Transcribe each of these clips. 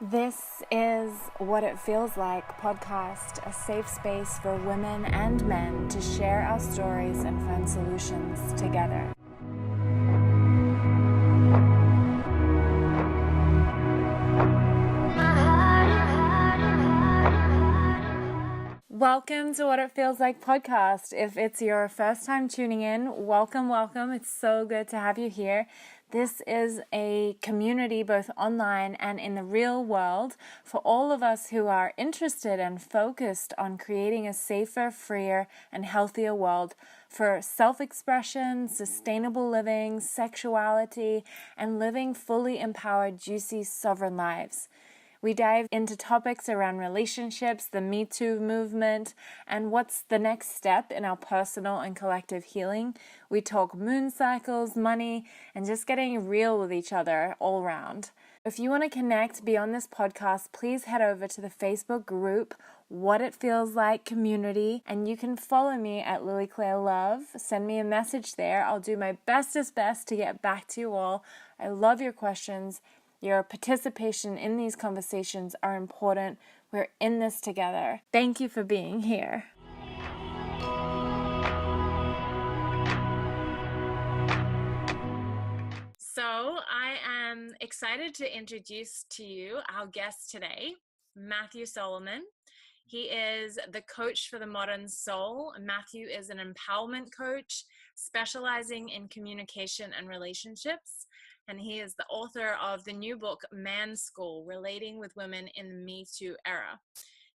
This is What It Feels Like podcast, a safe space for women and men to share our stories and find solutions together. Welcome to What It Feels Like podcast. If it's your first time tuning in, welcome. It's so good to have you here. This is a community both online and in the real world for all of us who are interested and focused on creating a safer, freer, and healthier world for self-expression, sustainable living, sexuality, and living fully empowered, juicy, sovereign lives. We dive into topics around relationships, the Me Too movement, and what's the next step in our personal and collective healing. We talk moon cycles, money, and just getting real with each other all around. If you want to connect beyond this podcast, please head over to the Facebook group, What It Feels Like Community, and you can follow me at Lily Claire Love. Send me a message there. I'll do my bestest best to get back to you all. I love your questions. Your participation in these conversations are important. We're in this together. Thank you for being here. So I am excited to introduce to you our guest today, Matthew Solomon. He is the coach for the modern soul. Matthew is an empowerment coach specializing in communication and relationships. And he is the author of the new book, Man School, Relating with Women in the Me Too Era.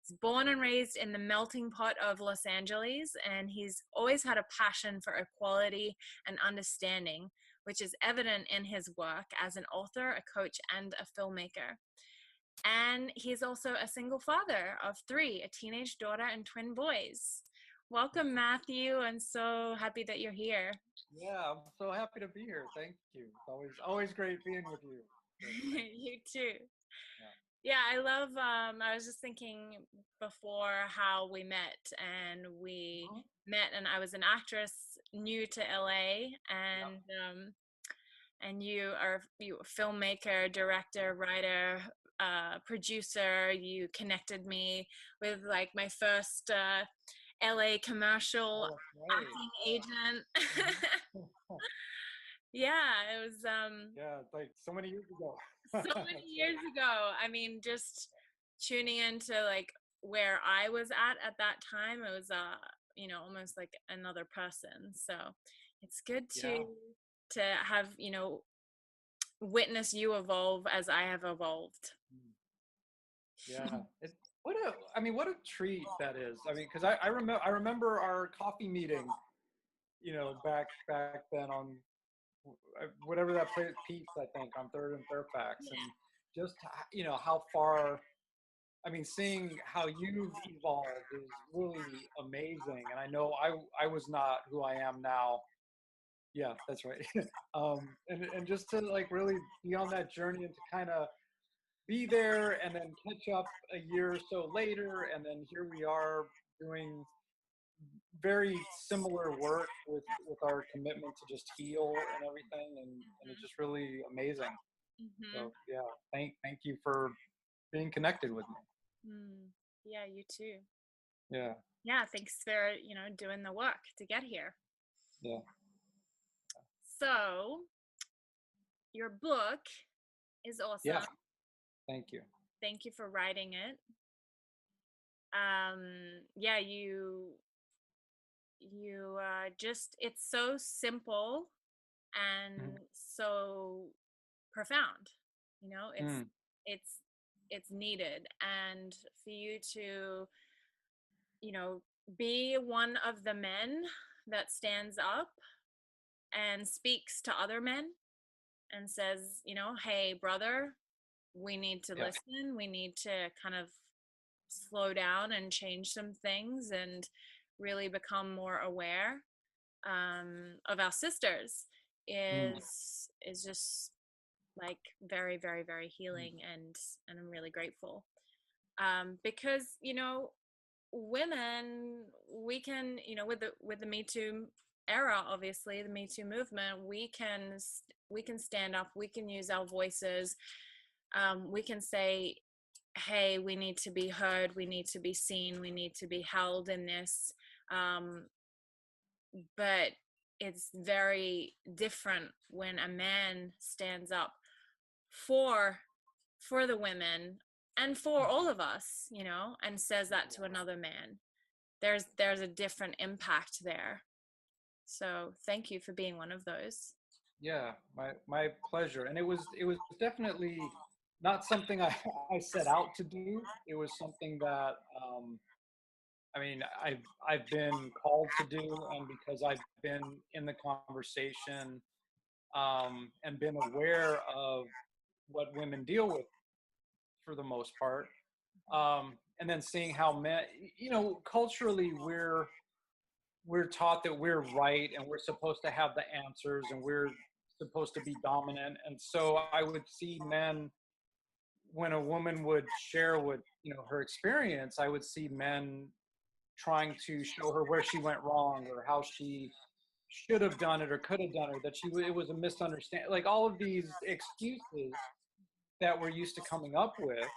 He's born and raised in the melting pot of Los Angeles, and he's always had a passion for equality and understanding, which is evident in his work as an author, a coach, and a filmmaker. And he's also a single father of 3, a teenage daughter and twin boys. Welcome, Matthew. I'm so happy that you're here. Yeah, I'm so happy to be here. Thank you. It's always great being with you. You too. Yeah, I love, I was just thinking before how we met, and we met, and I was an actress new to LA, and you are a filmmaker, director, writer, producer. You connected me with like my first LA commercial acting agent. Yeah, it was Yeah, it's like so many years ago. so many years ago. I mean, just tuning into like where I was at that time, it was almost like another person. So it's good Yeah. to have, witness you evolve as I have evolved. Yeah. What a treat that is. I mean, because I remember our coffee meeting, back then on whatever that place, Pete's, I think, on Third and Fairfax, and just how far. I mean, seeing how you've evolved is really amazing. And I know I was not who I am now. Yeah, that's right. And just to like really be on that journey and to kind of be there and then catch up a year or so later, and then here we are doing very similar work with our commitment to just heal and everything, and it's just really amazing. Mm-hmm. So yeah, thank you for being connected with me. Yeah, you too. Yeah, Yeah, thanks for, doing the work to get here. yeah, So, your book is yeah. awesome. Thank you. Thank you for writing it. Yeah, just it's so simple and so profound. You know, it's Mm, it's it's needed, and for you to, you know, be one of the men that stands up and speaks to other men and says, hey, brother, we need to yeah. listen. We need to kind of slow down and change some things and really become more aware of our sisters Mm, is just like very, very, very mm, healing, and I'm really grateful because women, we can, with the Me Too era, obviously the Me Too movement, we can stand up, we can use our voices, we can say hey, we need to be heard, we need to be seen, we need to be held in this. Um, but it's very different when a man stands up for the women and for all of us, and says that to another man. There's a different impact there. So thank you for being one of those. Yeah, my pleasure. And it was definitely not something I I set out to do. It was something that I mean I've been called to do, and because I've been in the conversation and been aware of what women deal with for the most part, and then seeing how men, culturally we're taught that we're right and we're supposed to have the answers and we're supposed to be dominant. And so I would see men, when a woman would share what, her experience, I would see men trying to show her where she went wrong or how she should have done it or could have done it, that it was a misunderstanding, like all of these excuses that we're used to coming up with,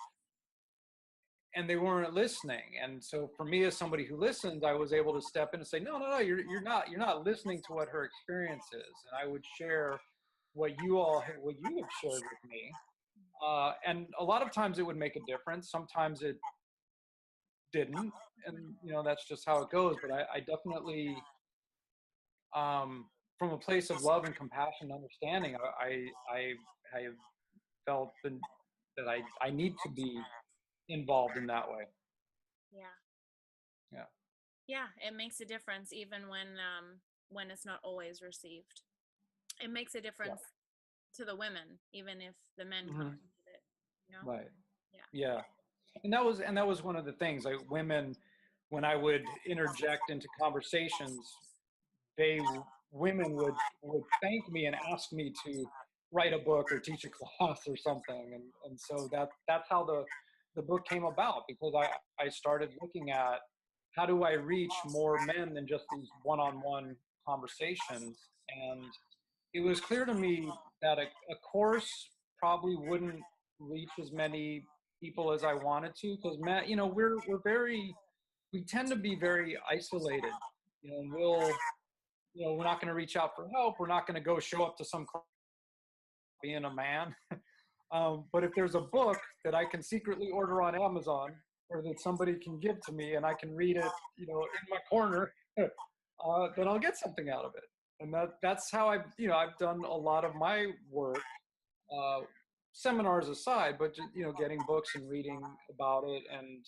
and they weren't listening. And so for me, as somebody who listens, I was able to step in and say, no, you're not listening to what her experience is. And I would share what you have shared with me. And a lot of times it would make a difference. Sometimes it didn't. And, that's just how it goes. But I definitely, from a place of love and compassion and understanding, I have felt that I need to be involved in that way. Yeah. Yeah. Yeah, it makes a difference even when it's not always received. It makes a Yeah. difference to the women, even if the men can't Hmm. receive it, you know? Right. Yeah. Yeah. And that was one of the things. Like women, when I would interject into conversations, they women would thank me and ask me to write a book or teach a class or something. And so that's how the book came about, because I started looking at how do I reach more men than just these one-on-one conversations. And it was clear to me that a course probably wouldn't reach as many people as I wanted to, because we tend to be very isolated. And we're not going to reach out for help. We're not going to go show up to some being a man. But if there's a book that I can secretly order on Amazon, or that somebody can give to me and I can read it, in my corner, then I'll get something out of it. And that's how I've done a lot of my work, uh, seminars aside, but just, getting books and reading about it and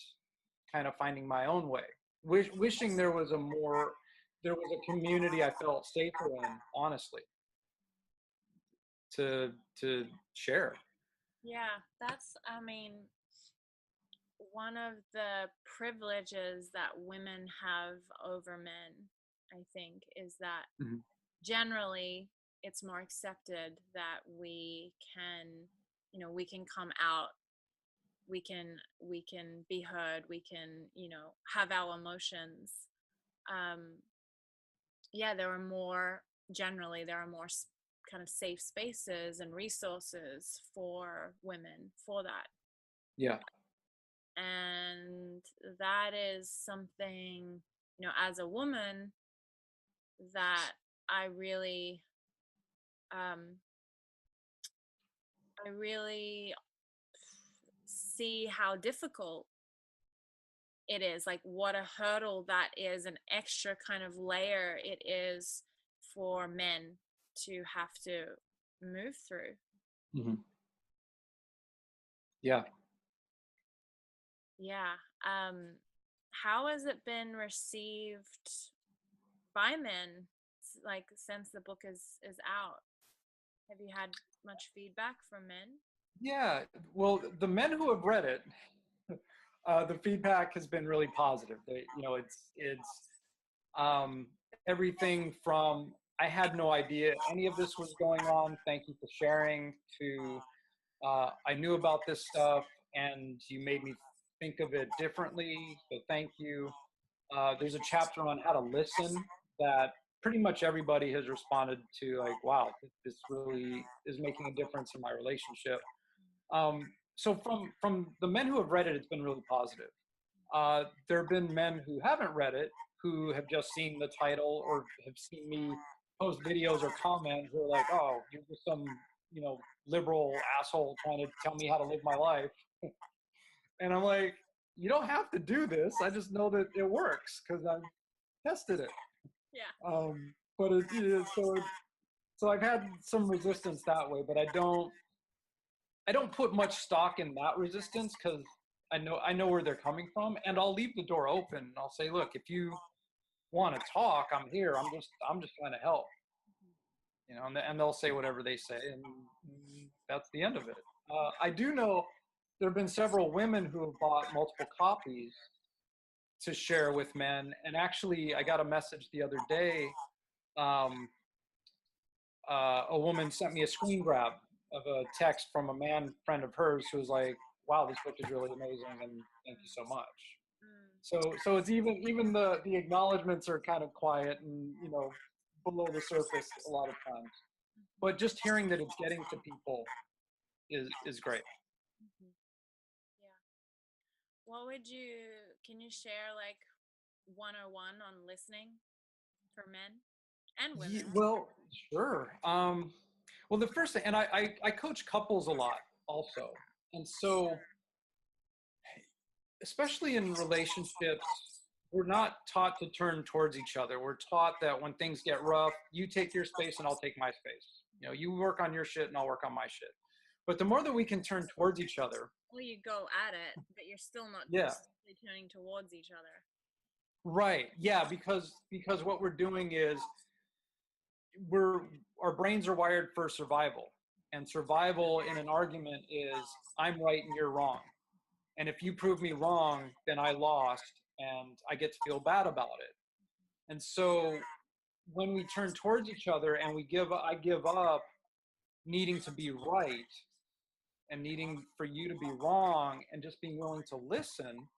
kind of finding my own way. Wishing there was a community I felt safer in, honestly, to share. Yeah, I mean, one of the privileges that women have over men, I think, is that Mhm. generally it's more accepted that we can come out, we can be heard, we can, have our emotions. Um, yeah, there are more kind of safe spaces and resources for women for that. Yeah. And that is something, as a woman, that I really, um, I really see how difficult it is, like what a hurdle that is, an extra kind of layer it is for men to have to move through. Hmm. Yeah. Yeah. How has it been received by men, like since the book is out? Have you had much feedback from men? Yeah. Well, the men who have read it, the feedback has been really positive. It's um, everything from I had no idea any of this was going on. Thank you for sharing. To I knew about this stuff and you made me think of it differently. So thank you. There's a chapter on how to listen that pretty much everybody has responded to, like, wow, this really is making a difference in my relationship. so from the men who have read it, it's been really positive. There have been men who haven't read it, who have just seen the title or have seen me post videos or comment who are like, "Oh, you're just some, liberal asshole trying to tell me how to live my life." And I'm like, you don't have to do this. I just know that it works because I've tested it. Yeah. But so I've had some resistance that way, but I don't put much stock in that resistance because I know where they're coming from, and I'll leave the door open. And I'll say, look, if you want to talk, I'm here. I'm just trying to help, and they'll say whatever they say, and that's the end of it. I do know there have been several women who have bought multiple copies to share with men, and actually, I got a message the other day. Um, a woman sent me a screen grab of a text from a man friend of hers who was like, "Wow, this book is really amazing, and thank you so much." So it's even the acknowledgments are kind of quiet and below the surface a lot of times, but just hearing that it's getting to people is great. Yeah. Can you share like 101 on listening for men and women? Well, sure. Well, the first thing, and I coach couples a lot also, and so especially in relationships, we're not taught to turn towards each other. We're taught that when things get rough, you take your space and I'll take my space. You work on your shit and I'll work on my shit. But the more that we can turn towards each other, Well, you go at it, but you're still not yeah, turning towards each other. right, yeah, because what we're doing is we're our brains are wired for survival, and survival in an argument is I'm right and you're wrong. And if you prove me wrong, then I lost and I get to feel bad about it. And so when we turn towards each other and I give up needing to be right and needing for you to be wrong and just being willing to listen,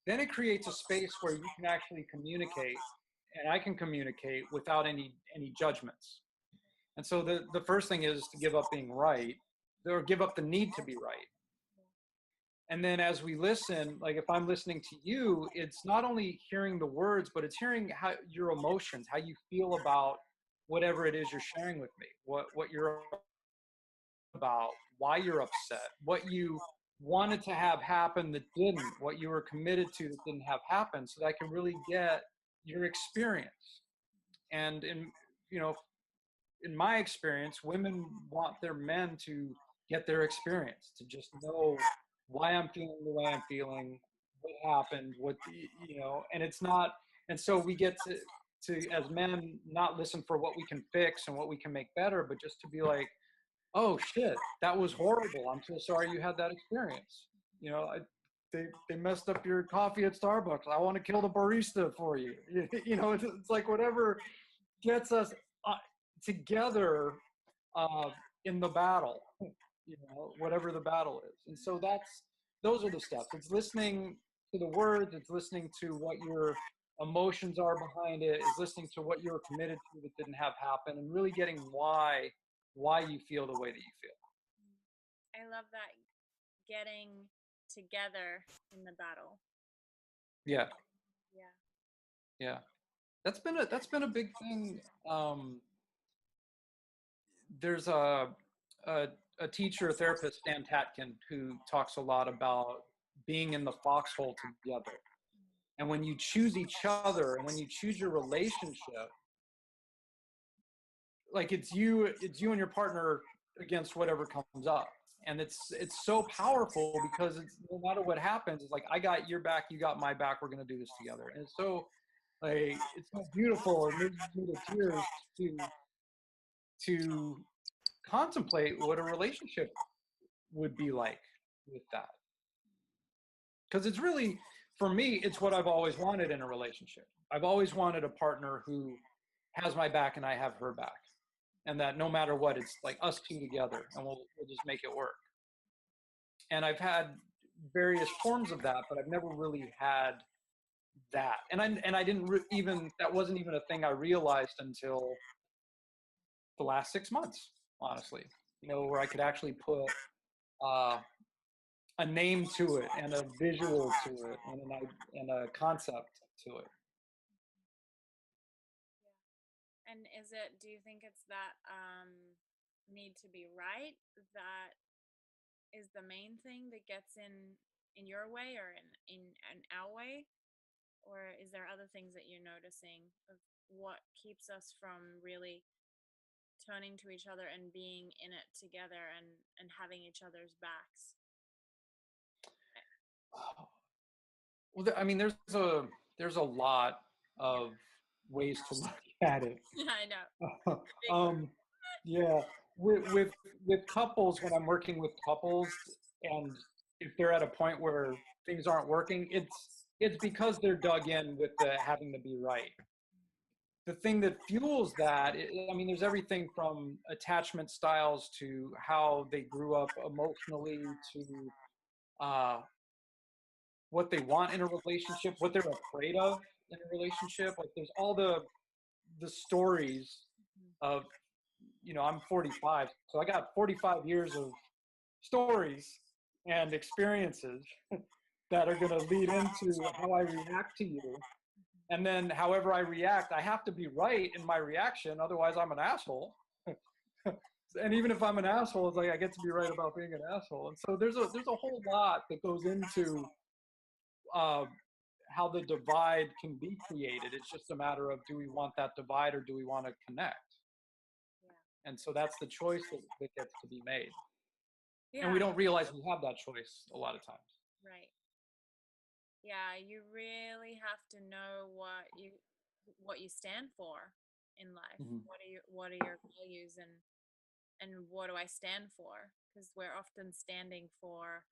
then it creates a space where you can actually communicate and I can communicate without any judgments. And so the first thing is to give up being right or give up the need to be right. And then as we listen, like if I'm listening to you, it's not only hearing the words, but it's hearing how your emotions, how you feel about whatever it is you're sharing with me, what you're about, why you're upset, what you wanted to have happen that didn't, what you were committed to that didn't have happen, so that I can really get your experience. And you know, in my experience, women want their men to get their experience, to just know why I'm feeling the way I'm feeling, what happened, and it's not, and so we get to as men not listen for what we can fix and what we can make better, but just to be like, oh shit, that was horrible. I'm so sorry you had that experience. You know, they messed up your coffee at Starbucks. I want to kill the barista for you. It's like whatever gets us uh, together uh, in the battle, whatever the battle is. And so those are the steps. It's listening to the words, it's listening to what your emotions are behind it, it's listening to what you're committed to that didn't have happen, and really getting why you feel the way that you feel. I love that, getting together in the battle. Yeah. Yeah. Yeah. That's been a big thing. There's a a teacher, a therapist, Stan Tatkin, who talks a lot about being in the foxhole together. And when you choose each other and when you choose your relationship, like it's you and your partner against whatever comes up. And it's so powerful because it's no matter what happens, it's like I got your back, you got my back, we're gonna do this together. And it's so like it's so beautiful. It moves me to tears to contemplate what a relationship would be like with that. Because it's really, for me, it's what I've always wanted in a relationship. I've always wanted a partner who has my back and I have her back. And that no matter what, it's like us two together and we'll just make it work. And I've had various forms of that, but I've never really had that. And I didn't even, that wasn't even a thing I realized until the last 6 months, honestly, where I could actually put a name to it and a visual to it and and a concept to it. Yeah. And do you think it's that need to be right that is the main thing that gets in your way or in our way? Or is there other things that you're noticing of what keeps us from really turning to each other and being in it together and having each other's backs? Well, I mean, there's a lot Yeah. of ways to look at it. I know. Big word. um, yeah, with couples, when I'm working with couples, and if they're at a point where things aren't working, it's because they're dug in with the having to be right. The thing that fuels that, I mean, there's everything from attachment styles to how they grew up emotionally to uh, what they want in a relationship, what they're afraid of in a relationship. Like there's all the stories of, I'm 45, so I got 45 years of stories and experiences that are going to lead into how I react to you. And then however I react, I have to be right in my reaction, otherwise I'm an asshole. And even if I'm an asshole, it's like I get to be right about being an asshole. And so there's a whole lot that goes into uh, how the divide can be created. It's just a matter of, do we want that divide or do we want to connect? Yeah. And so that's the choice that gets to be made. And we Yeah. don't realize we have that choice a lot of times. Right. Yeah, you really have to know what you stand for in life. Mm-hmm. What are your values and what do I stand for? Because we're often standing for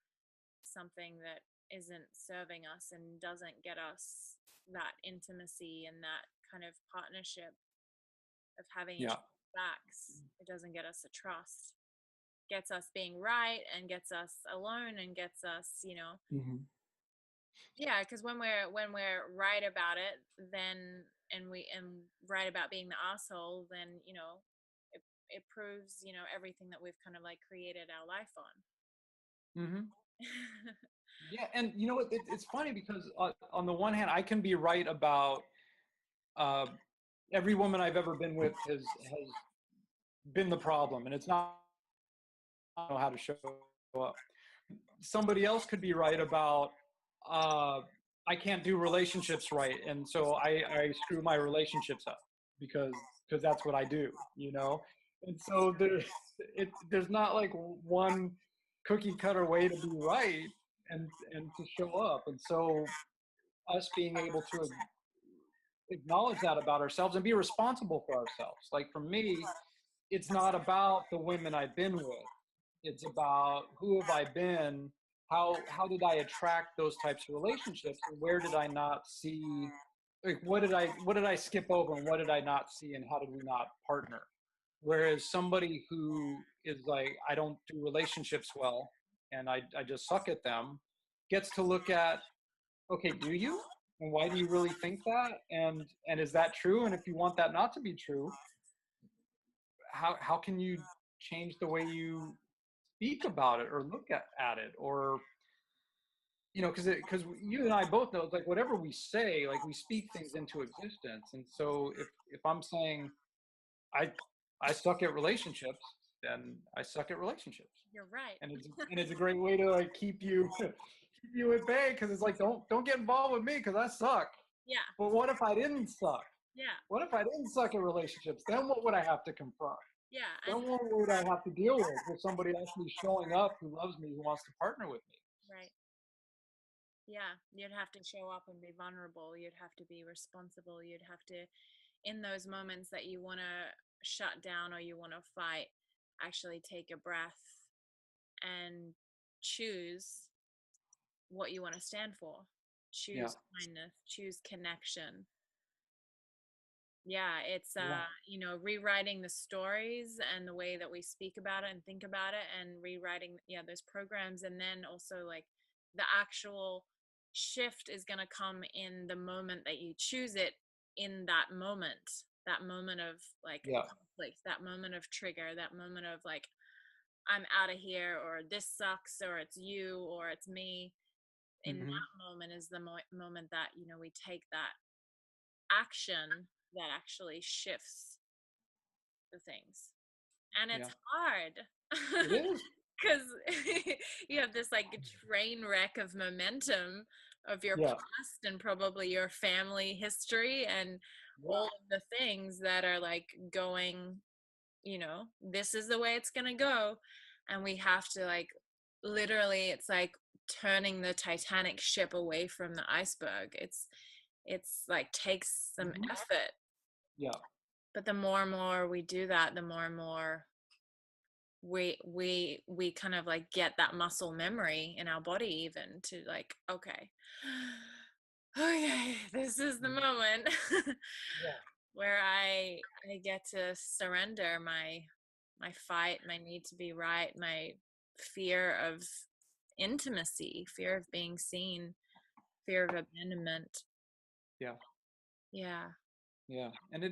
something that isn't serving us and doesn't get us that intimacy and that kind of partnership of having each Yeah. other's backs. It doesn't get us a trust. Gets us being right and gets us alone and gets us, Mm-hmm. yeah, because when we're right about it, then and right about being the asshole, then it proves everything that we've kind of like created our life on. Mm-hmm. Yeah, and you know what? It's funny because on the one hand, I can be right about uh, every woman I've ever been with has been the problem, and it's not I don't know how to show up. Somebody else could be right about uh, I can't do relationships right, and so I screw my relationships up because that's what I do. And so there's not like one cookie cutter way to be right and to show up. And so us being able to acknowledge that about ourselves and be responsible for ourselves. Like for me, it's not about the women I've been with. It's about who have I been, how did I attract those types of relationships, and where did I not see, like what did I skip over, and what did I not see, and how did we not partner? Whereas somebody who is like, I don't do relationships well, and I just suck at them, gets to look at, okay, do you? And why do you really think that? And is that true? And if you want that not to be true, how can you change the way you speak about it or look at it? Or because you and I both know, it's like whatever we say, like we speak things into existence. And so if I'm saying i I suck at relationships, then I suck at relationships. You're right. And it's a great way to like keep you keep you at bay, because it's like don't get involved with me because I suck. Yeah. But what if I didn't suck? Yeah. What if I didn't suck at relationships? Then what would I have to confront? Yeah. Then And what would I have to deal with somebody actually showing up who loves me, who wants to partner with me? right. Yeah. You'd have to show up and be vulnerable. You'd have to be responsible. You'd have to, in those moments that you want to shut down or you want to fight, actually take a breath and choose what you want to stand for. Yeah. Choose kindness, choose connection. Yeah, it's Yeah. rewriting the stories and the way that we speak about it and think about it and rewriting those programs, and then also like the actual shift is going to come in the moment that you choose it, in that moment of like Yeah. conflict, that moment of trigger, that moment of like I'm out of here, or this sucks, or it's you, or it's me. In Hmm. that moment is the moment that, we take that action that actually shifts the things. And it's Yeah, hard it is. because you have this like train wreck of momentum of your Yeah, past and probably your family history and yeah, all of the things that are like going, this is the way it's going to go. And we have to like literally, it's like turning the Titanic ship away from the iceberg. It's like takes some hmm, effort, yeah, but the more and more we do that, the more and more we kind of like get that muscle memory in our body, even to like, okay, okay, this is the mhm, moment yeah, where I get to surrender my fight, my need to be right, my fear of intimacy, fear of being seen, fear of abandonment. yeah, Yeah. yeah. And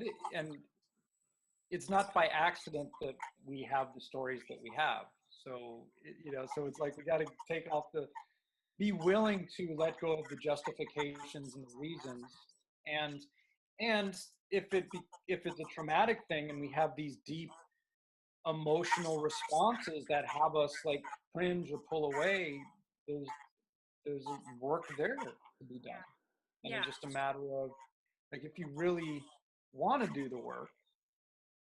it's not by accident that we have the stories that we have. So so it's like we got to take off the be willing to let go of the justifications and the reasons, and and if it's a traumatic thing and we have these deep emotional responses that have us like cringe or pull away, there's work there to be done, and Yeah. it's just a matter of like if you really want to do the work,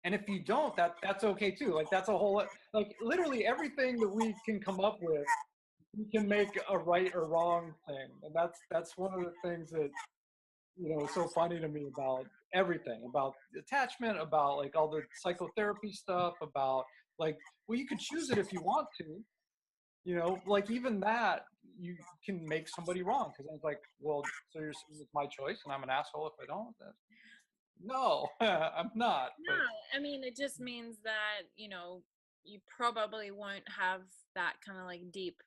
and if you don't, that's okay too. Like that's a whole like literally everything that we can come up with, we can make a right or wrong thing, and that's one of the things that is so funny to me about everything, about attachment, about like all the psychotherapy stuff, about like, well, you could choose it if you want to, like even that you can make somebody wrong because it's like, well, so you're saying it's my choice and I'm an asshole if I don't? No, I'm not. No, But I mean, it just means that, you probably won't have that kind of like deep,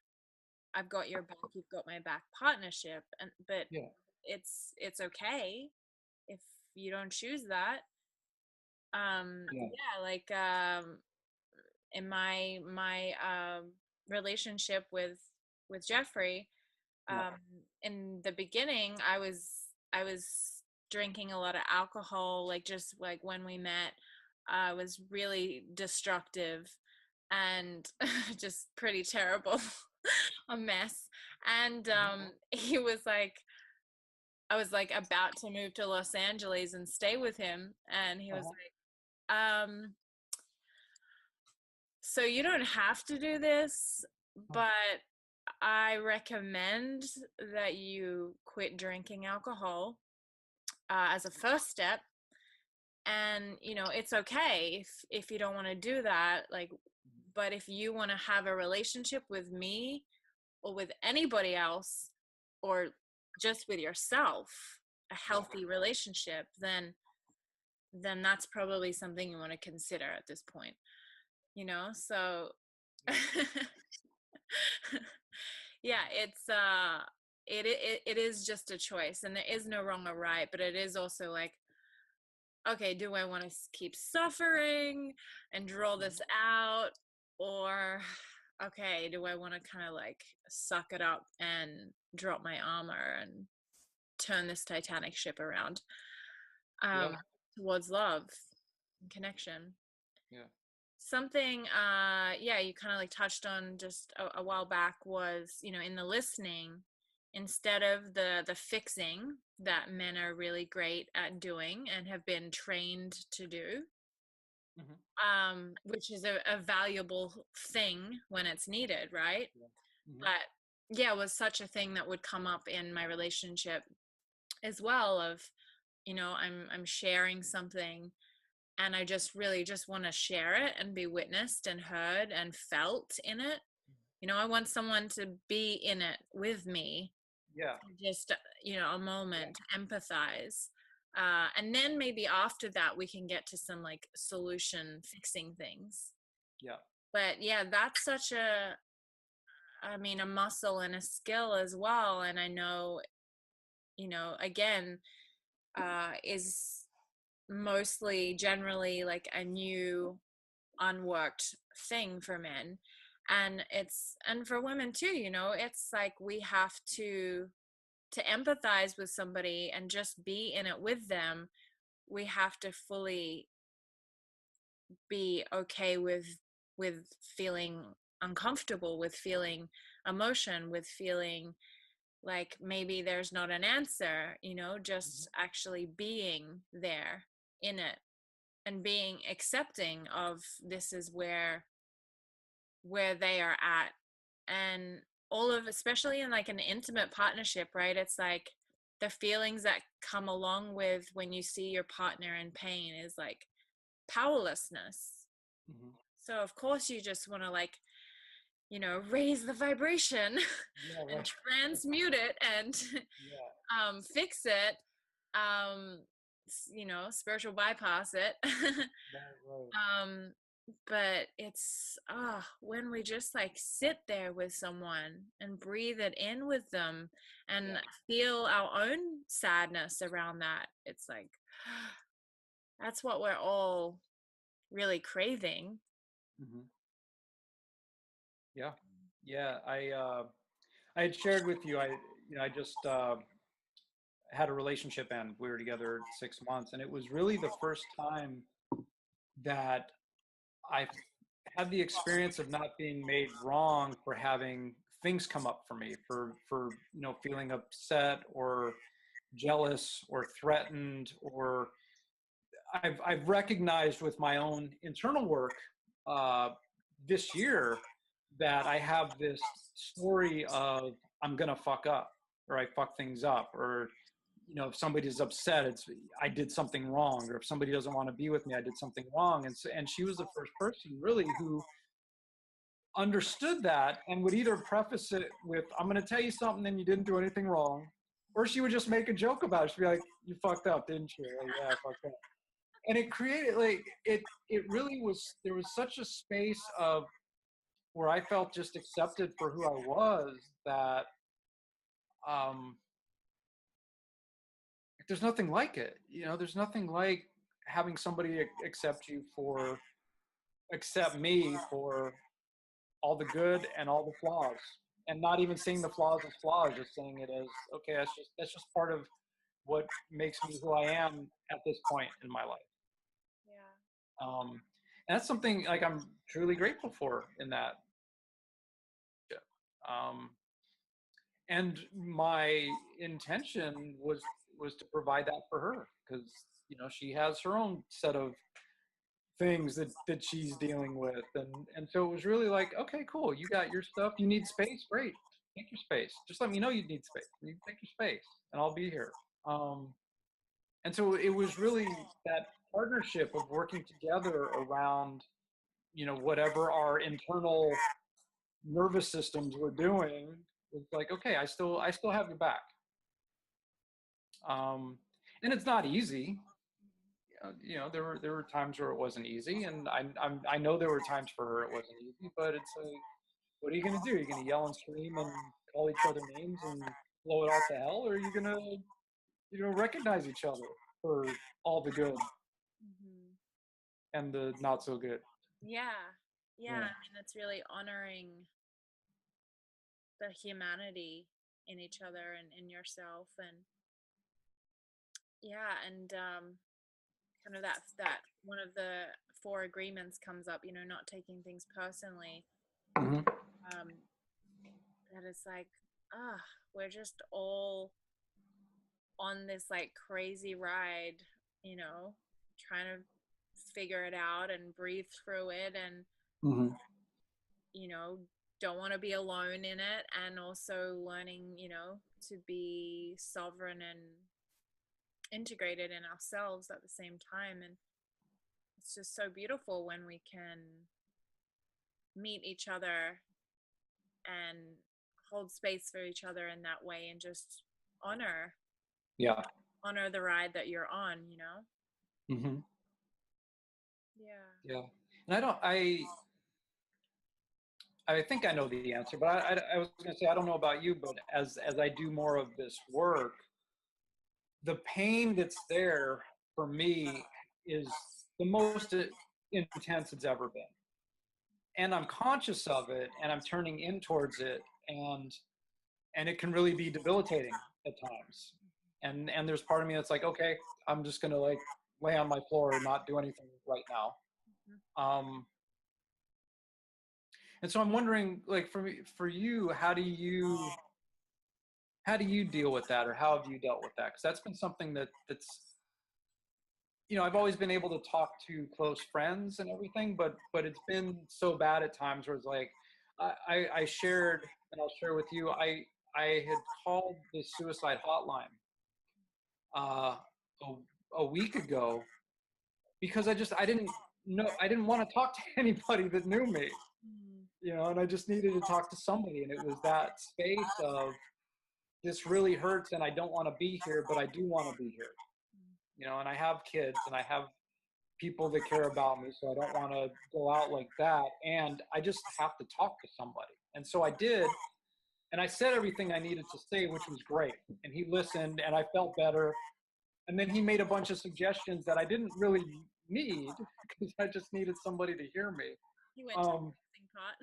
I've got your back, you've got my back partnership. And but yeah, it's okay if you don't choose that. yeah, Yeah, like in my relationship with Jeffrey, yeah, um in the beginning I was drinking a lot of alcohol, like just like when we met, I was really destructive and just pretty terrible, a mess. And mhm, he was like, I was like about to move to Los Angeles and stay with him, and he was uh-huh, like, so you don't have to do this, huh, but I recommend that you quit drinking alcohol as a first step. And it's okay if you don't want to do that. Like, but if you want to have a relationship with me or with anybody else, or just with yourself, a yeah, healthy relationship, then that's probably something you want to consider at this point. So yeah, yeah, it is just a choice, and there is no wrong or right, but it is also like, okay, do I want to keep suffering and draw mhm, this out, or okay, do I want to kind of like suck it up and drop my armor and turn this Titanic ship around, yeah, um towards love and connection. yeah, Something yeah, you kind of like touched on just a while back was, in the listening, instead of the fixing that men are really great at doing and have been trained to do, mhm, which is a valuable thing when it's needed, right? yeah, mhm, But yeah, it was such a thing that would come up in my relationship as well, of, I'm sharing something, and I just really just want to share it and be witnessed and heard and felt in it. I want someone to be in it with me, yeah, just, a yeah, moment to empathize. And then maybe after that, we can get to some like solution fixing things. yeah, But yeah, that's such I mean, a muscle and a skill as well. And I know, again, is mostly generally like a new unworked thing for men. And for women too, you know, it's like we have to empathize with somebody and just be in it with them. We have to fully be okay with feeling uncomfortable, with feeling emotion, with feeling like maybe there's not an answer, you know, just actually being there in it and being accepting of this is where they are at. And all of, especially in like an intimate partnership, right, it's like the feelings that come along with when you see your partner in pain is like powerlessness. Mm-hmm. So of course you just want to, like, you know, raise the vibration Yeah, and right. transmute it and Yeah, fix it, um you know, spiritual bypass it. right, right. um but it's when we just like sit there with someone and breathe it in with them and Yeah. feel our own sadness around that, it's like that's what we're all really craving. Mm-hmm. Yeah, yeah. I had shared with you. I just had a relationship end. We were together 6 months, and it was really the first time that I had the experience of not being made wrong for having things come up for me, for feeling upset or jealous or threatened, or I've recognized with my own internal work uh, this year that I have this story of I'm gonna fuck up, or I fuck things up, or if somebody's upset, it's I did something wrong, or if somebody doesn't want to be with me, I did something wrong. And she was the first person really who understood that and would either preface it with I'm going to tell you something and you didn't do anything wrong, or she would just make a joke about it. She'd be like, you fucked up, didn't you? Like, yeah, I fucked up. And it created like it really was, there was such a space of where I felt just accepted for who I was, that um there's nothing like it. There's nothing like having somebody accept me for all the good and all the flaws, and not even seeing the flaws as flaws, just seeing it as okay, that's just part of what makes me who I am at this point in my life. Yeah. And that's something like I'm truly grateful for in that. Um, and my intention was to provide that for her, because she has her own set of things that she's dealing with, and so it was really like, okay, cool, you got your stuff, you need space, great, take your space, just let me know you need space, you take your space and I'll be here. um and so it was really that partnership of working together around whatever our internal nervous systems were doing. It's like, okay, I still have your back. um and it's not easy. There were times where it wasn't easy, and I know there were times for her it wasn't easy. But it's like, what are you gonna do? Are you gonna yell and scream and call each other names and blow it all to hell, or are you gonna recognize each other for all the good Hmm. and the not so good? Yeah. Yeah, Yeah. I mean, it's really honoring the humanity in each other and in yourself. And yeah, and kind of that one of the four agreements comes up, you know, not taking things personally. Hmm. um that it's like, ah, we're just all on this like crazy ride, you know, trying to figure it out and breathe through it, and Hmm. you know, don't want to be alone in it, and also learning, you know, to be sovereign and integrated in ourselves at the same time. And it's just so beautiful when we can meet each other and hold space for each other in that way, and just honor Yeah. honor the ride that you're on, you know. Hmm. Yeah. Yeah. And I think I know the answer, but I was going to say, I don't know about you, but as I do more of this work, the pain that's there for me is the most intense it's ever been. And I'm conscious of it and I'm turning in towards it, and it can really be debilitating at times. And there's part of me that's like, okay, I'm just gonna like lay on my floor and not do anything right now. Um, and so I'm wondering, like for you, how do you deal with that, or how have you dealt with that? Because that's been something that's I've always been able to talk to close friends and everything, but it's been so bad at times where it's like I shared, and I'll share with you, I had called the suicide hotline uh, a, a week ago because I didn't want to talk to anybody that knew me, and I just needed to talk to somebody, and it was that space of this really hurts, and I don't want to be here, but I do want to be here, and I have kids and I have people that care about me, so I don't want to go out like that, and I just have to talk to somebody. And so I did, and I said everything I needed to say, which was great, and he listened, and I felt better. And then he made a bunch of suggestions that I didn't really need because I just needed somebody to hear me. You went to the fixing pot.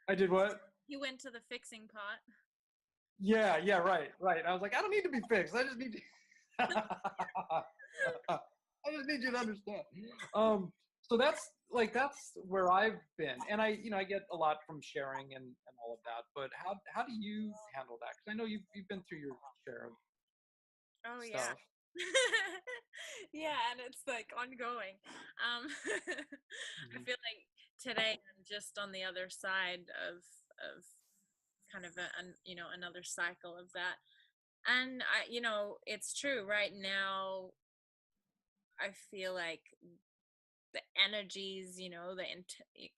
I did what? You went to the fixing pot. Yeah, right. I was like, I don't need to be fixed. I just need to I just need you to understand. So that's where I've been, and I get a lot from sharing and all of that. But how do you handle that? Because I know you've been through your share of stuff. Yeah, and it's like ongoing. I feel like today I'm just on the other side of kind of another cycle of that. And it's true right now. I feel like the energies, the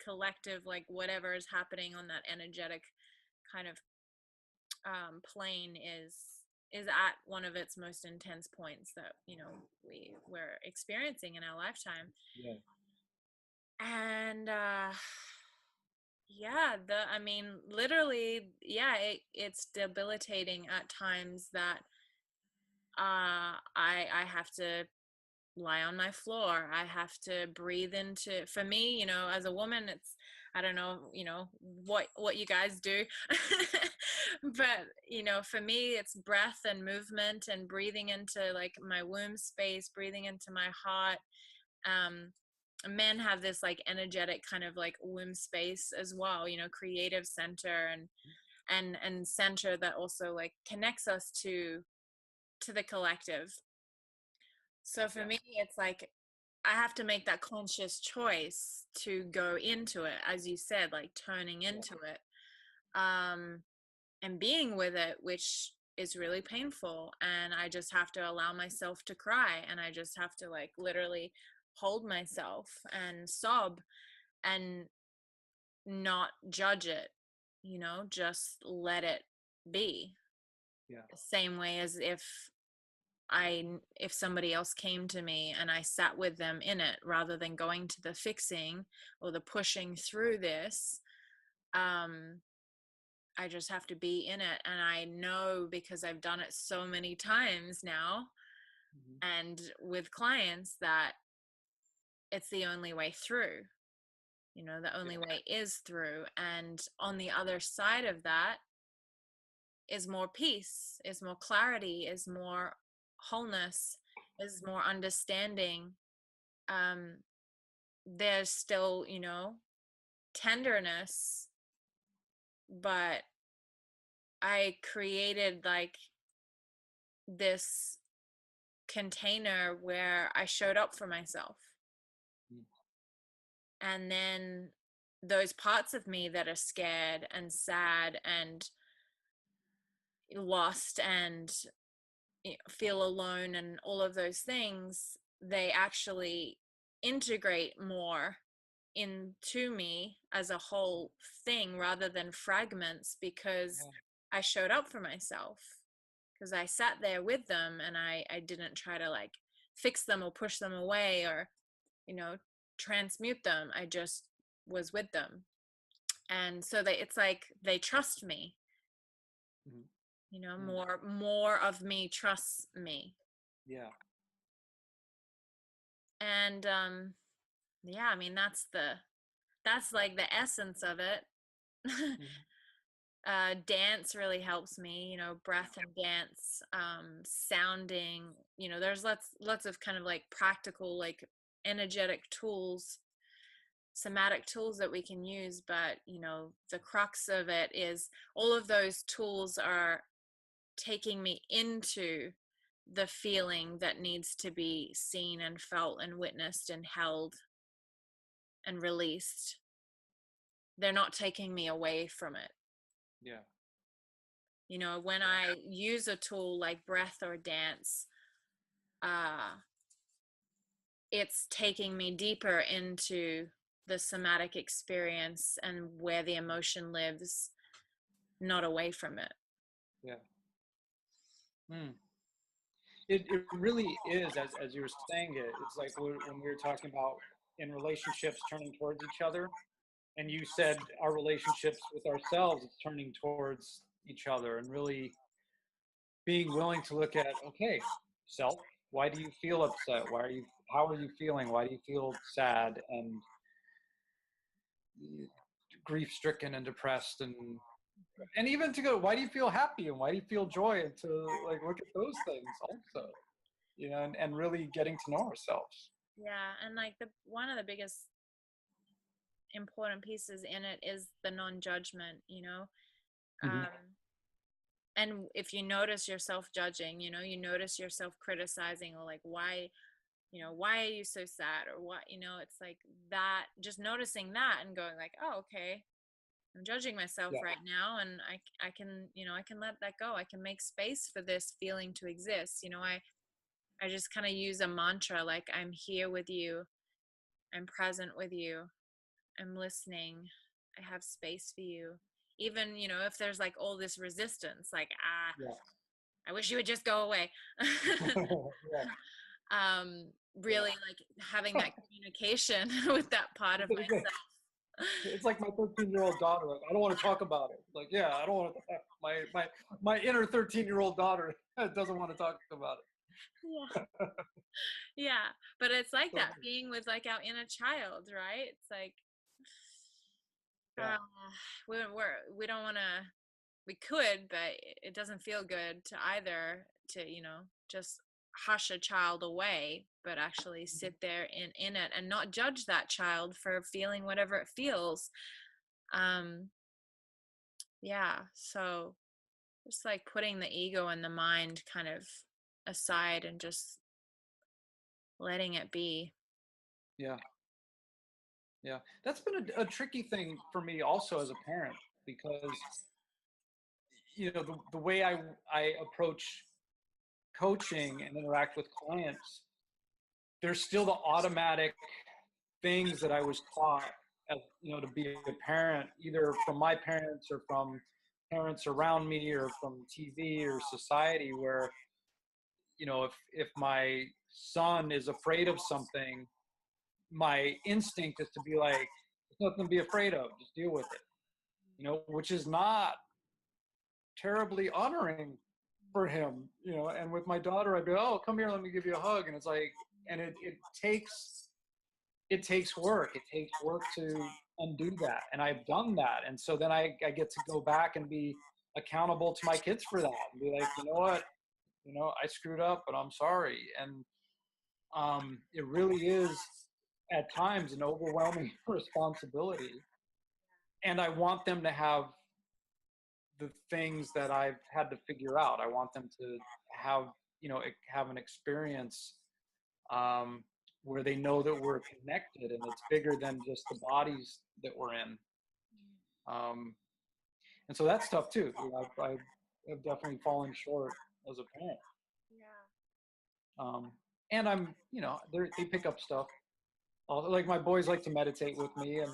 collective, like whatever is happening on that energetic kind of plane is at one of its most intense points that we're experiencing in our lifetime. Yeah. And yeah, I mean, literally, yeah, it's debilitating at times that I have to lie on my floor. I have to breathe into, for me, as a woman, it's, I don't know, what you guys do. But, for me, it's breath and movement and breathing into like my womb space, breathing into my heart. Men have this like energetic kind of like womb space as well, creative center and center that also like connects us to the collective. So for me, it's like I have to make that conscious choice to go into it, as you said, like turning into it, and being with it, which is really painful. And I just have to allow myself to cry, and I just have to like literally hold myself and sob and not judge it, just let it be. Yeah. The same way as if somebody else came to me and I sat with them in it rather than going to the fixing or the pushing through this, I just have to be in it. And I know, because I've done it so many times now, and with clients, that it's the only way through. The only way is through. And on the other side of that is more peace, is more clarity, is more wholeness, is more understanding. There's still tenderness, but I created like this container where I showed up for myself. And then those parts of me that are scared and sad and lost and feel alone and all of those things, they actually integrate more into me as a whole thing rather than fragments, because I showed up for myself, because I sat there with them, and I didn't try to like fix them or push them away or transmute them. I just was with them. And so it's like they trust me. More of me trusts me. Yeah. And Yeah, I mean that's like the essence of it. Mhm. Dance really helps me, you know, breath and dance, sounding, you know, there's lots of kind of like practical, like energetic tools, somatic tools that we can use. But, you know, the crux of it is all of those tools are taking me into the feeling that needs to be seen and felt and witnessed and held and released. They're not taking me away from it. Yeah. You know, when I use a tool like breath or dance, uh, it's taking me deeper into the somatic experience and where the emotion lives, not away from it. Yeah. Mm. It really is, as you were saying it, it's like when we were talking about in relationships turning towards each other, and you said our relationships with ourselves is turning towards each other, and really being willing to look at, okay, self, why do you feel upset? How are you feeling? Why do you feel sad and grief stricken and depressed? And even to go, why do you feel happy and why do you feel joy? And to like look at those things also, and really getting to know ourselves. Yeah, and like the one of the biggest important pieces in it is the non-judgment, you know. Hmm. Um, and if you notice yourself judging, you know, you notice yourself criticizing, or like, why, you know, why are you so sad, or what, you know, it's like that, just noticing that and going like, oh, okay, I'm judging myself Yeah. right now, and I can, you know, I can let that go. I can make space for this feeling to exist. You know, I just kind of use a mantra like, I'm here with you, I'm present with you, I'm listening, I have space for you. Even, you know, if there's like all this resistance, like, Yeah. I wish you would just go away. Yeah. Really like having that communication with that part of It's myself. it's like my 13-year-old daughter. Like, I don't want to talk about it. Like, yeah, I don't want to. My inner 13-year-old daughter doesn't want to talk about it. Yeah. Yeah, but it's like So, that being with like our inner child, right? It's like, yeah. uh, we don't want to, we could, but it doesn't feel good to either, to, you know, just hush a child away, but actually sit there in it and not judge that child for feeling whatever it feels. um yeah, so just like putting the ego and the mind kind of aside and just letting it be. Yeah. Yeah. That's been a tricky thing for me also as a parent because the way I approach coaching and interact with clients, there's still the automatic things that I was taught as to be a parent, either from my parents or from parents around me or from TV or society, where if my son is afraid of something, my instinct is to be like, there's nothing to be afraid of, just deal with it, which is not terribly honoring for him, and with my daughter I'd be, oh, come here, let me give you a hug, and it's like, and it takes work. It takes work to undo that. And I've done that. And so then I get to go back and be accountable to my kids for that and be like, you know what, I screwed up, but I'm sorry. And it really is at times an overwhelming responsibility. And I want them to have the things that I've had to figure out. I want them to have, have an experience um, where they know that we're connected and it's bigger than just the bodies that we're in. Um, and so that's tough too. I have definitely fallen short as a parent. Yeah. Um, and they pick up stuff. Like my boys like to meditate with me, and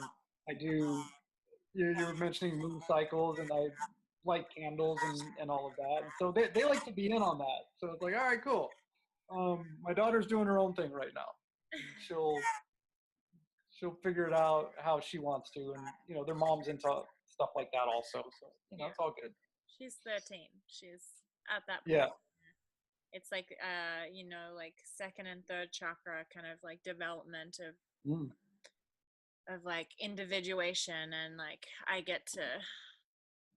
I do. You were mentioning moon cycles, and I light candles and all of that. And so they like to be in on that. So it's like, all right, cool. My daughter's doing her own thing right now. She'll figure it out how she wants to, and their mom's into stuff like that also, so Yeah, it's all good. she's 13, she's at that Yeah. point. It's like, you know, like second and third chakra kind of like development of Mm. of like individuation, and like I get to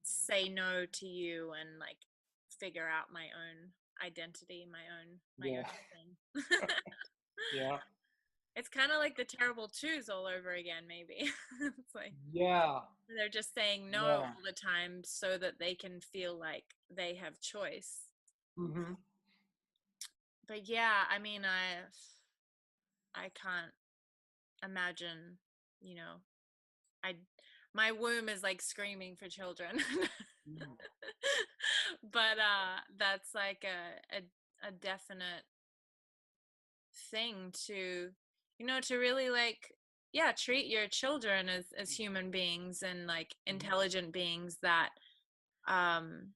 say no to you and like figure out my own identity, my Yeah. own thing. Yeah. It's kind of like the terrible twos all over again, maybe. It's like Yeah. they're just saying no Yeah. all the time so that they can feel like they have choice. Mm-hmm. But yeah, I mean, I can't imagine, you know, I my womb is like screaming for children. Mm. But that's like a definite thing to, you know, to really like, yeah, treat your children as human beings and like Mhm. intelligent beings that um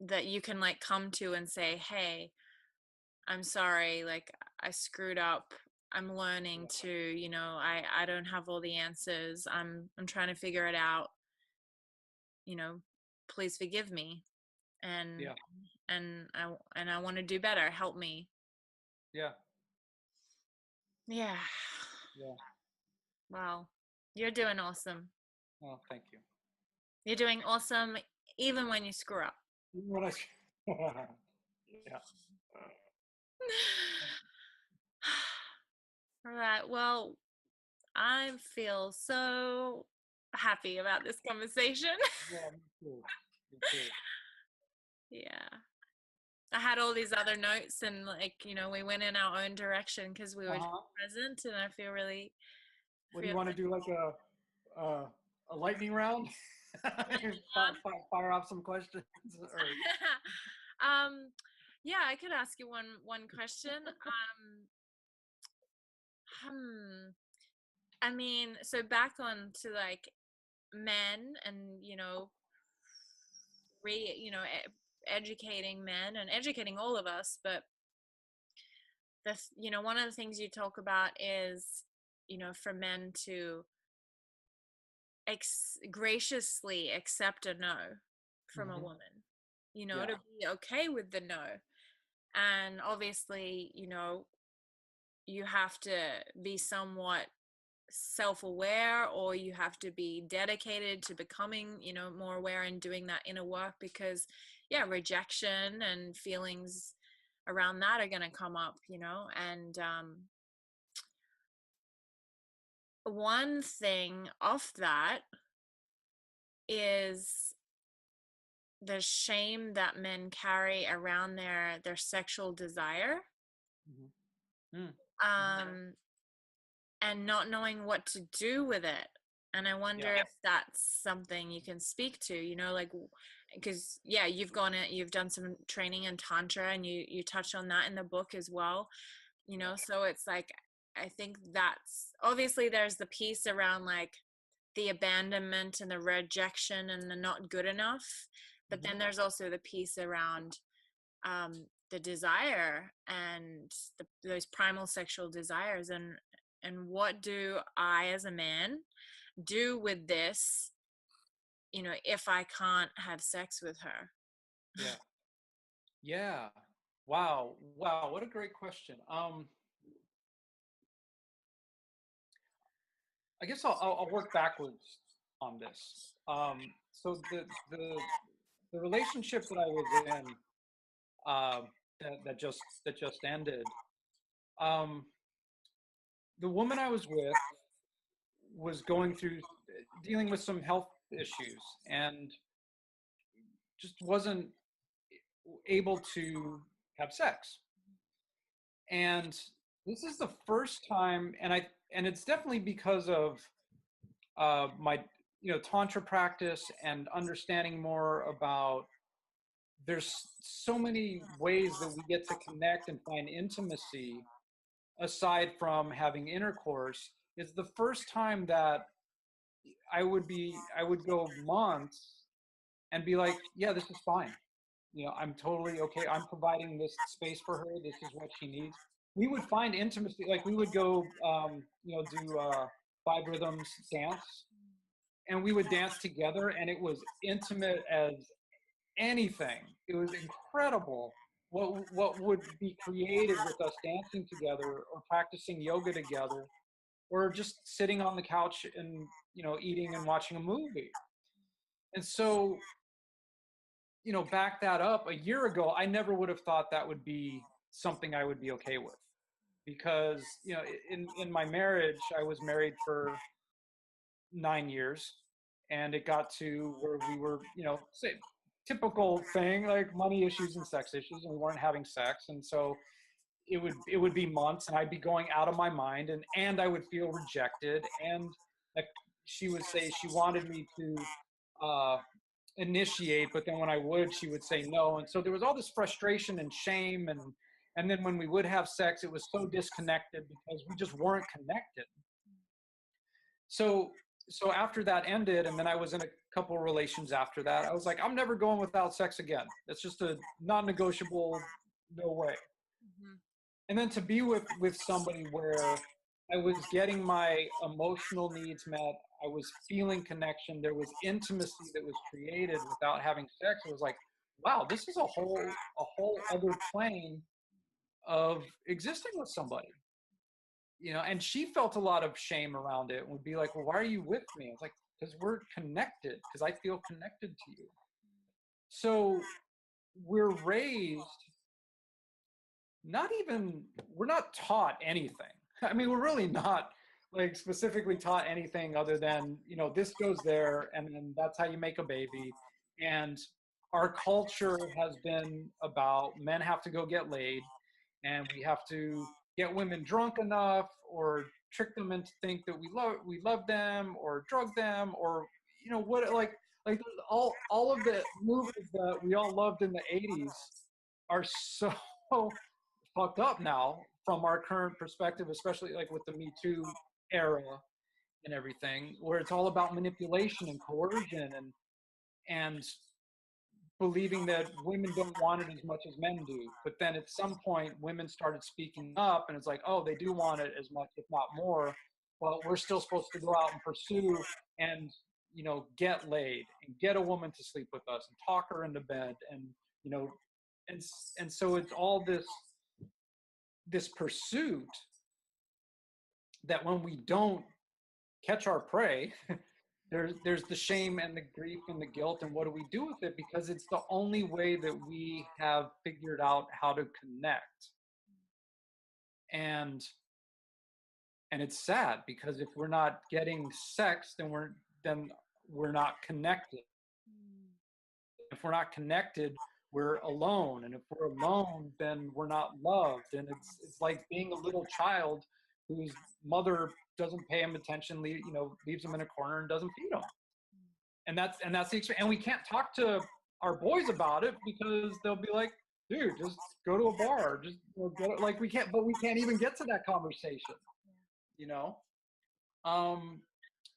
that you can like come to and say, hey, I'm sorry, like I screwed up, I'm learning to, you know, I don't have all the answers, I'm trying to figure it out, you know, please forgive me, and Yeah. and I want to do better, help me. Yeah. Yeah. Yeah. Wow, you're doing awesome. Oh, thank you. You're doing awesome even when you screw up. What I, yeah. All right, well, I feel so happy about this conversation. Yeah, me too. Me too. Yeah, I had all these other notes, and like, you know, we went in our own direction because we were just Uh-huh. present, and I feel really What do you feel want to do? Like a lightning round? Fire off some questions, or um yeah, I could ask you one question. Hmm I mean, so back on to like men, and you know, educating men and educating all of us, but you know, one of the things you talk about is, you know, for men to graciously accept a no from a Mhm. woman, you know, Yeah. to be okay with the no. And obviously, you know, you have to be somewhat self-aware, or you have to be dedicated to becoming, you know, more aware and doing that inner work, because yeah, rejection and feelings around that are going to come up, you know. And one thing of that is the shame that men carry around their sexual desire, Mhm. Mm. Mhm. um and not knowing what to do with it. And I wonder Yeah. if that's something you can speak to, you know, like, because yeah, you've done some training in tantra, and you touch on that in the book as well, you know. So it's like, I think that's obviously there's the piece around like the abandonment and the rejection and the not good enough, but Mhm. then there's also the piece around the desire and those primal sexual desires, and what do I as a man do with this, you know, if I can't have sex with her. Yeah. Yeah. Wow. Wow. What a great question. I guess I'll work backwards on this. So the relationship that I was in, that just ended, um, the woman I was with was going through dealing with some health issues, and just wasn't able to have sex. And this is the first time, and it's definitely because of my tantra practice and understanding more about, there's so many ways that we get to connect and find intimacy aside from having intercourse. It's the first time that I would go months and be like, yeah, this is fine. I'm totally okay. I'm providing this space for her. This is what she needs. We would find intimacy, like we would go, do five rhythms dance, and we would dance together, and it was intimate as anything. It was incredible what would be created with us dancing together or practicing yoga together. or just sitting on the couch and, eating and watching a movie. And so, back that up a year ago, I never would have thought that would be something I would be okay with. Because, in my marriage, I was married for 9 years, and it got to where we were, say, typical thing, like money issues and sex issues, and we weren't having sex. And so it would be months, and I'd be going out of my mind, and I would feel rejected. And like, she would say she wanted me to initiate, but then when I would, she would say no. And so there was all this frustration and shame, and then when we would have sex, it was so disconnected because we just weren't connected. So after that ended, and then I was in a couple of relations after that, I was like, I'm never going without sex again. That's just a non-negotiable, no way. Mm-hmm. And then to be with somebody where I was getting my emotional needs met, I was feeling connection, there was intimacy that was created without having sex. It was like, wow, this is a whole other plane of existing with somebody. And she felt a lot of shame around it and would be like, well, why are you with me? I was like, because we're connected, because I feel connected to you. So we're raised, we're not taught anything. I mean, we're really not like specifically taught anything other than, this goes there, and then that's how you make a baby. And our culture has been about men have to go get laid, and we have to get women drunk enough or trick them into think that we love them or drug them, or what, like all of the movies that we all loved in the 80s are so fucked up now from our current perspective, especially like with the Me Too era and everything, where it's all about manipulation and coercion and believing that women don't want it as much as men do. But then at some point, women started speaking up, and it's like, oh, they do want it as much, if not more. But we're still supposed to go out and pursue and, get laid and get a woman to sleep with us and talk her into bed. And, and so it's all this pursuit that when we don't catch our prey, there's the shame and the grief and the guilt, and what do we do with it? Because it's the only way that we have figured out how to connect. And it's sad, because if we're not getting sex, then we're not connected. If we're not connected, we're alone, and if we're alone, then we're not loved. And it's like being a little child whose mother doesn't pay him attention, leaves him in a corner and doesn't feed him. And that's the experience. And we can't talk to our boys about it, because they'll be like, dude, just go to a bar, just like we can't even get to that conversation.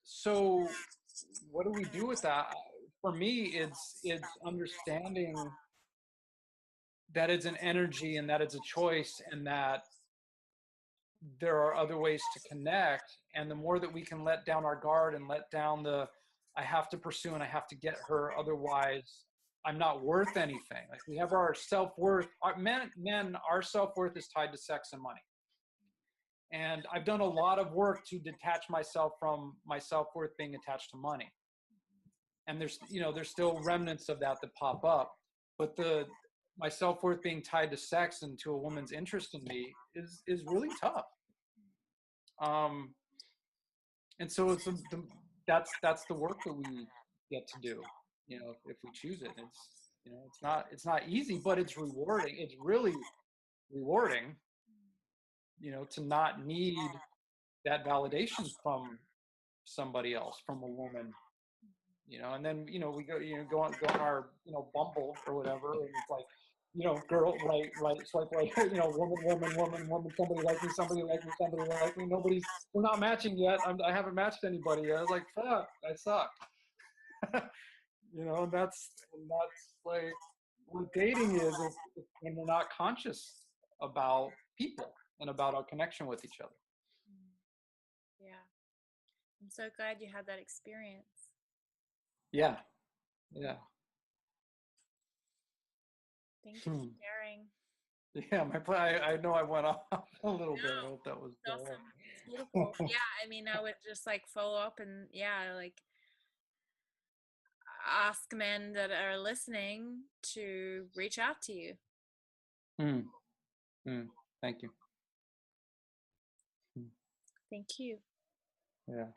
So what do we do with that? For me, it's understanding that it's an energy, and that it's a choice, and that there are other ways to connect. And the more that we can let down our guard and let down I have to pursue and I have to get her, otherwise I'm not worth anything. Like, we have our self-worth. Our self-worth is tied to sex and money. And I've done a lot of work to detach myself from my self-worth being attached to money. And there's still remnants of that pop up. But my self-worth being tied to sex and to a woman's interest in me is really tough. And so that's the work that we get to do, if we choose it. It's not easy, but it's rewarding. It's really rewarding, to not need that validation from somebody else, from a woman, and then, we go on our, Bumble or whatever, and it's like, girl, right, swipe right, woman, somebody like me, we're not matching yet. I haven't matched anybody yet. I was like, fuck, I suck. And that's like what dating is when we're not conscious about people and about our connection with each other. Yeah. I'm so glad you had that experience. Yeah. Thank you for sharing. Yeah, I know I went off a little bit. I No, hope that was it's awesome. It's beautiful. Yeah, I mean, I would just like follow up and yeah, like ask men that are listening to reach out to you. Thank you. Thank you. Yeah.